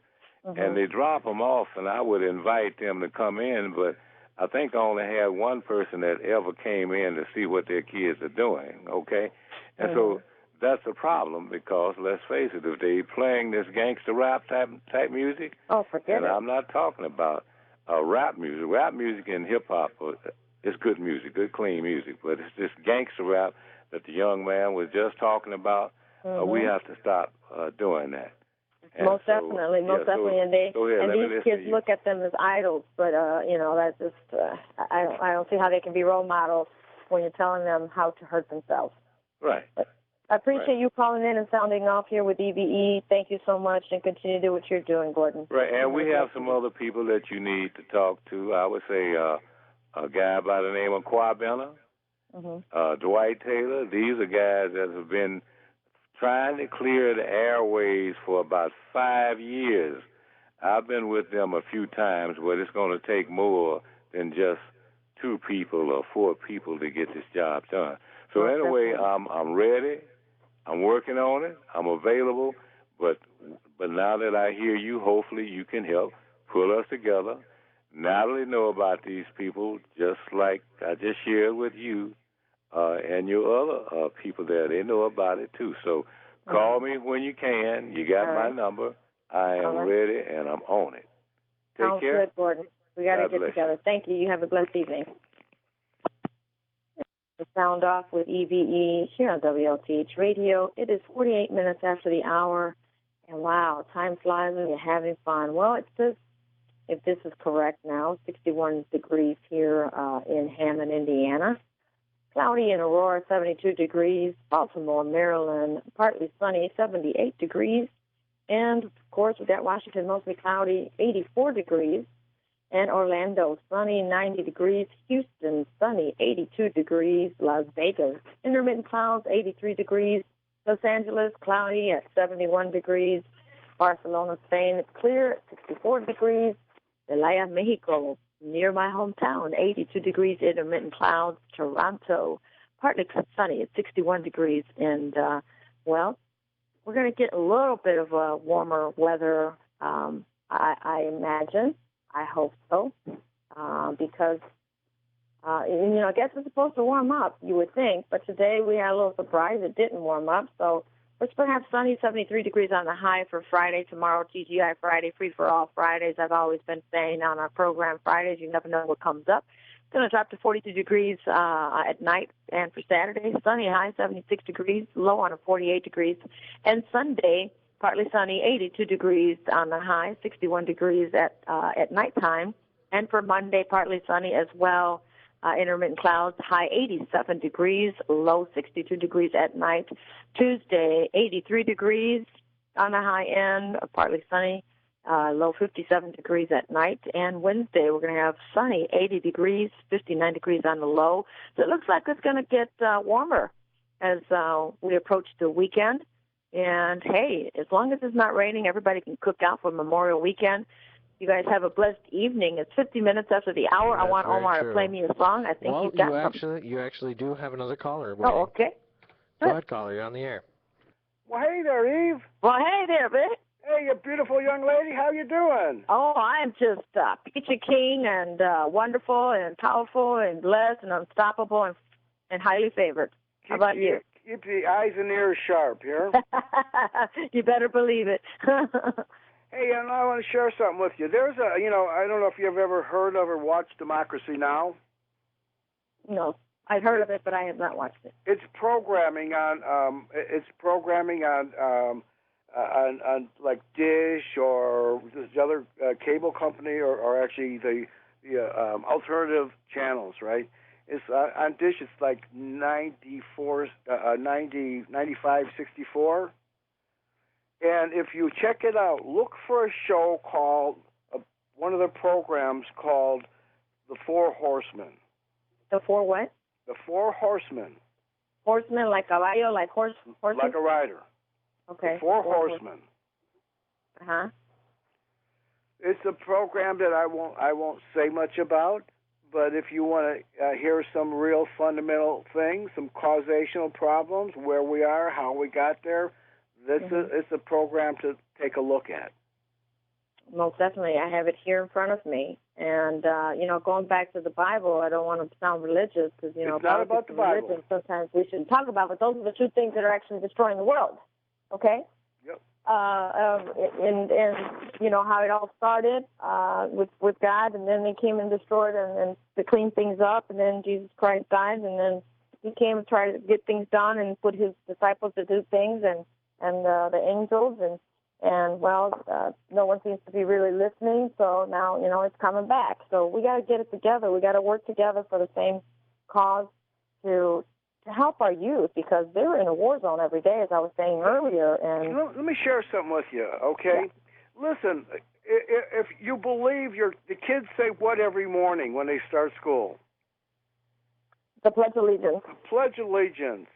and they drop them off, and I would invite them to come in, but I think I only had one person that ever came in to see what their kids are doing, okay? And so that's a problem because, let's face it, if they playing this gangster rap type music, forget it. I'm not talking about rap music. Rap music and hip-hop is good music, good, clean music, but it's this gangster rap that the young man was just talking about. We have to stop doing that. And most definitely. And these kids look at them as idols, but that's just I don't see how they can be role models when you're telling them how to hurt themselves. Right. But I appreciate you calling in and sounding off here with E.V.E. Thank you so much, and continue to do what you're doing, Gordon. Right, and we have some other people that you need to talk to. I would say a guy by the name of Quabella, Dwight Taylor. These are guys that have been trying to clear the airways for about 5 years. I've been with them a few times, but it's going to take more than just 2 people or 4 people to get this job done. So anyway, I'm ready. I'm working on it. I'm available. But now that I hear you, hopefully you can help pull us together. Natalie know about these people just like I just shared with you. And your other people there, they know about it too. So call me when you can. You got my number. I am ready, and I'm on it. Take care. Sounds good, Gordon. We got to get together. Thank you. You have a blessed evening. The sound off with E.V.E. here on WLTH Radio. It is 48 minutes after the hour, and wow, time flies when you're having fun. Well, it says, if this is correct now, 61 degrees here in Hammond, Indiana. Cloudy in Aurora, 72 degrees. Baltimore, Maryland, partly sunny, 78 degrees. And, of course, we've got Washington, mostly cloudy, 84 degrees. And Orlando, sunny, 90 degrees. Houston, sunny, 82 degrees. Las Vegas, intermittent clouds, 83 degrees. Los Angeles, cloudy at 71 degrees. Barcelona, Spain, it's clear at 64 degrees. Celaya, Mexico, near my hometown, 82 degrees, intermittent clouds. Toronto, partly sunny at 61 degrees. And, well, we're going to get a little bit of warmer weather, I imagine. I hope so, because, I guess it's supposed to warm up, you would think. But today we had a little surprise. It didn't warm up. So we're supposed to have sunny, 73 degrees on the high for Friday. Tomorrow, TGI Friday, free-for-all Fridays. I've always been saying on our program Fridays, you never know what comes up. It's going to drop to 42 degrees at night. And for Saturday, sunny, high, 76 degrees, low on a 48 degrees. And Sunday, partly sunny, 82 degrees on the high, 61 degrees at nighttime. And for Monday, partly sunny as well, intermittent clouds, high 87 degrees, low 62 degrees at night. Tuesday, 83 degrees on the high end, partly sunny, low 57 degrees at night. And Wednesday, we're going to have sunny, 80 degrees, 59 degrees on the low. So it looks like it's going to get warmer as we approach the weekend. And, hey, as long as it's not raining, everybody can cook out for Memorial Weekend. You guys have a blessed evening. It's 50 minutes after the hour. That's I want Omar to play me a song. I think you've got you actually do have another caller. Oh, okay. Go ahead, caller. You're on the air. Well, hey there, Eve. Well, hey there, Vic. Hey, you beautiful young lady. How you doing? Oh, I'm just peachy keen and wonderful and powerful and blessed and unstoppable and highly favored. How about you? Keep the eyes and ears sharp here. You better believe it. Hey, and I want to share something with you. There's I don't know if you've ever heard of or watched Democracy Now! No, I've heard of it, but I have not watched it. It's programming on like Dish or this other cable company or actually the alternative channels, right? It's on Dish. It's like 95, 64. And if you check it out, look for a show called, one of the programs called The Four Horsemen. The four what? The Four Horsemen. Horsemen, like caballo, like horse? Like a rider. Okay. The Four Horsemen. Uh-huh. It's a program that I won't say much about, but if you want to hear some real fundamental things, some causational problems, where we are, how we got there, it's a program to take a look at. Most definitely. I have it here in front of me. And, going back to the Bible, I don't want to sound religious because, it's not about the Bible. Religion, sometimes we shouldn't talk about, but those are the two things that are actually destroying the world. Okay? Yep. And how it all started with God, and then they came and destroyed and to clean things up, and then Jesus Christ died, and then he came and tried to get things done and put his disciples to do things, and the angels, and no one seems to be really listening, so now, it's coming back. So we got to get it together. We got to work together for the same cause to help our youth, because they're in a war zone every day, as I was saying earlier. And let me share something with you, okay? Yeah. Listen, if you believe the kids say what every morning when they start school? The Pledge of Allegiance. Pledge Allegiance.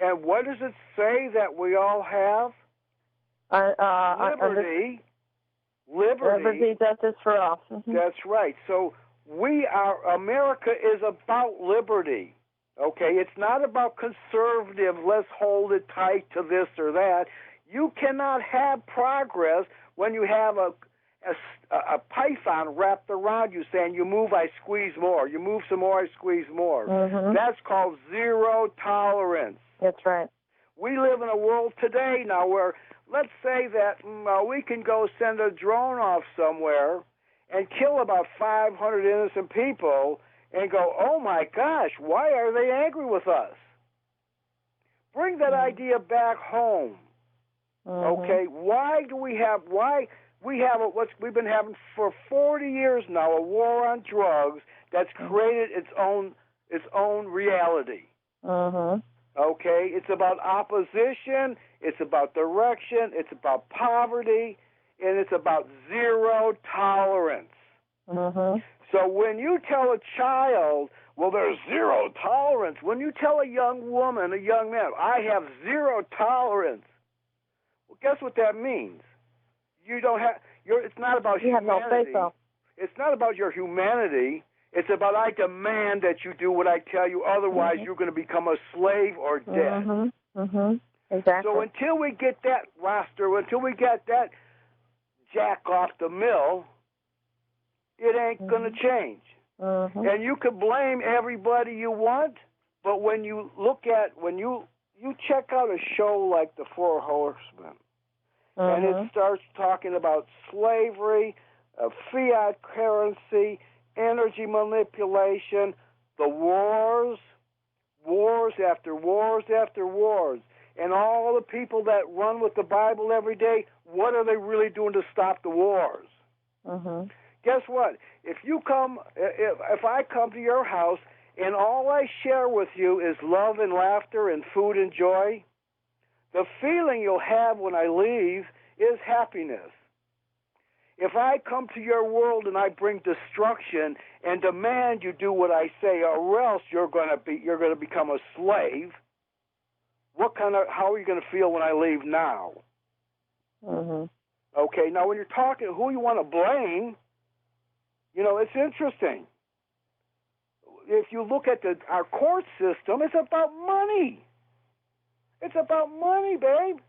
And what does it say that we all have? Liberty. Liberty, justice for all. Mm-hmm. That's right. So America is about liberty. Okay, it's not about conservative, let's hold it tight to this or that. You cannot have progress when you have a python wrapped around you saying, you move, I squeeze more. You move some more, I squeeze more. Mm-hmm. That's called zero tolerance. That's right. We live in a world today now where, let's say that we can go send a drone off somewhere and kill about 500 innocent people and go, oh my gosh, why are they angry with us? Bring that idea back home. Okay, why we have what we've been having for 40 years now, a war on drugs that's created its own reality. Okay, it's about opposition, it's about direction, it's about poverty, and it's about zero tolerance. So when you tell a child, well, there's zero tolerance, when you tell a young woman, a young man, I have zero tolerance, well, guess what that means? You don't have. It's not about humanity. You have no say-so. It's not about your humanity. It's about I demand that you do what I tell you. Otherwise, you're going to become a slave or dead. Exactly. So until we get that roster, until we get that jack off the mill, it ain't going to change. And you can blame everybody you want, but when you check out a show like The Four Horsemen, and it starts talking about slavery, fiat currency, energy manipulation, the wars after wars after wars, and all the people that run with the Bible every day, what are they really doing to stop the wars? Guess what? If I come to your house and all I share with you is love and laughter and food and joy, the feeling you'll have when I leave is happiness. If I come to your world and I bring destruction and demand you do what I say, or else you're going to become a slave, how are you going to feel when I leave now? Okay, now when you're talking who you want to blame, it's interesting. If you look at our court system, it's about money. It's about money, babe.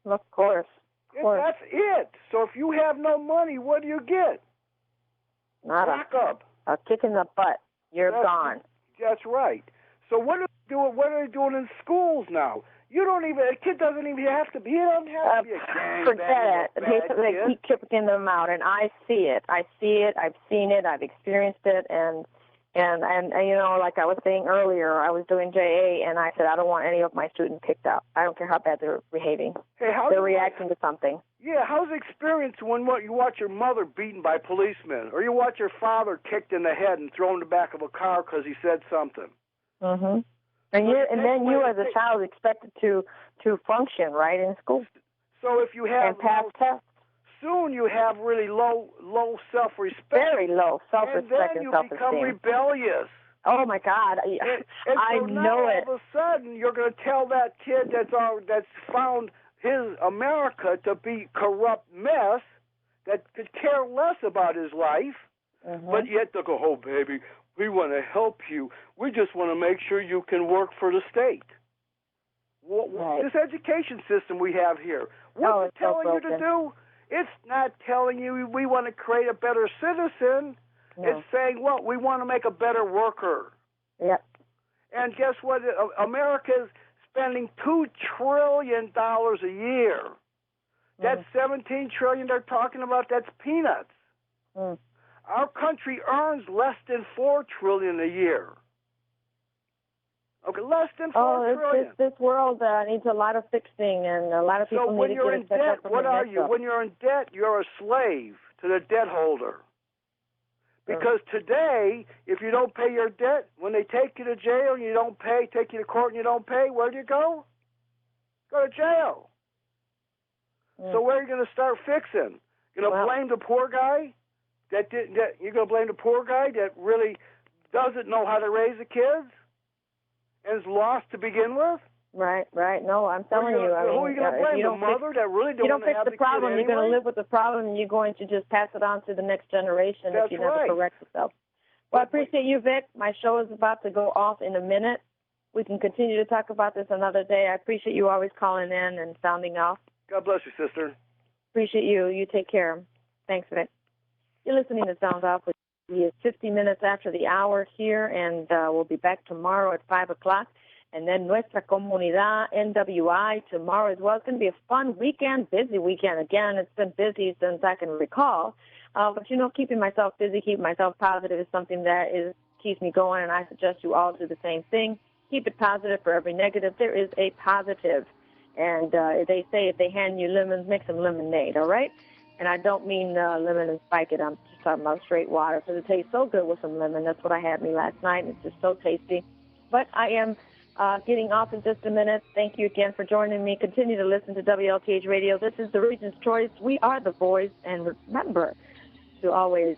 Of course. That's it. So if you have no money, what do you get? Lock up. A kick in the butt. You're gone. That's right. So what are they doing in schools now? A kid doesn't even have to be. He doesn't have to be a gang. Forget it. They keep kicking them out, and I see it. I've seen it. I've experienced it, and like I was saying earlier, I was doing JA, and I said I don't want any of my students kicked out. I don't care how bad they're behaving. Hey, they're reacting to something. Yeah, how's the experience when you watch your mother beaten by policemen, or you watch your father kicked in the head and thrown in the back of a car because he said something? And then you as a child expected to function right in school. So if you have and pass tests. Soon you have really low self-respect. Very low self-respect and self-esteem. And then you become rebellious. Oh my God! And I so know it. All of a sudden, you're going to tell that kid that's found his America to be corrupt mess that could care less about his life, but yet they'll go, "Oh, baby, we want to help you. We just want to make sure you can work for the state." This education system we have here, what's it telling you to do? It's not telling you we want to create a better citizen. No. It's saying, well, we want to make a better worker. Yep. And guess what? America's spending $2 trillion a year. That's $17 trillion they're talking about. That's peanuts. Our country earns less than $4 trillion a year. Okay, less than $4 trillion. This world needs a lot of fixing, and a lot of people need to get it set up. So when you're in debt, what are you? When you're in debt, you're a slave to the debt holder. Because today, if you don't pay your debt, when they take you to jail and you don't pay, take you to court and you don't pay, where do you go? Go to jail. So where are you going to start fixing? You're going to blame the poor guy? You're going to blame the poor guy that really doesn't know how to raise the kids and is lost to begin with? Right. No, I'm telling you. Who are you going to blame? The mother that really don't want to have the kid problem, anyway? you're going to live with the problem, and you're going to just pass it on to the next generation if you never correct yourself. Well, I appreciate you, Vic. My show is about to go off in a minute. We can continue to talk about this another day. I appreciate you always calling in and sounding off. God bless you, sister. Appreciate you. You take care. Thanks, Vic. You're listening to Sound Off with me. It's 50 minutes after the hour here, and we'll be back tomorrow at 5 o'clock. And then Nuestra Comunidad, NWI, tomorrow as well. It's going to be a fun weekend, busy weekend. Again, it's been busy since I can recall. But, keeping myself busy, keeping myself positive is something that keeps me going, and I suggest you all do the same thing. Keep it positive. For every negative, there is a positive. And they say if they hand you lemons, make some lemonade, all right? And I don't mean lemon and spike it. I'm just talking about straight water because it tastes so good with some lemon. That's what I had me last night, and it's just so tasty. But I am getting off in just a minute. Thank you again for joining me. Continue to listen to WLTH Radio. This is the Region's Choice. We are the voice. And remember to always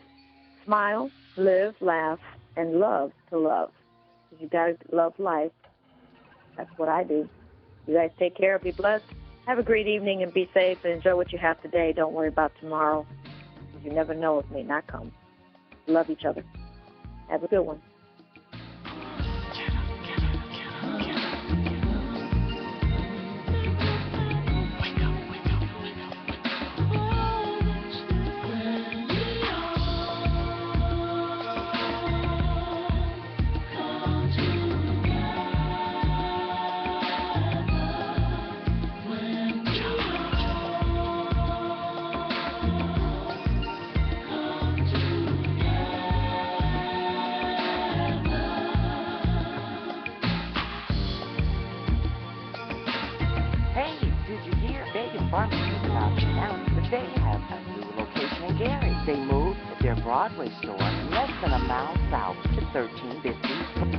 smile, live, laugh, and love to love. You got to love life. That's what I do. You guys take care. Be blessed. Have a great evening and be safe and enjoy what you have today. Don't worry about tomorrow. You never know. It may not come. Love each other. Have a good one. They moved their Broadway store less than a mile south to 1350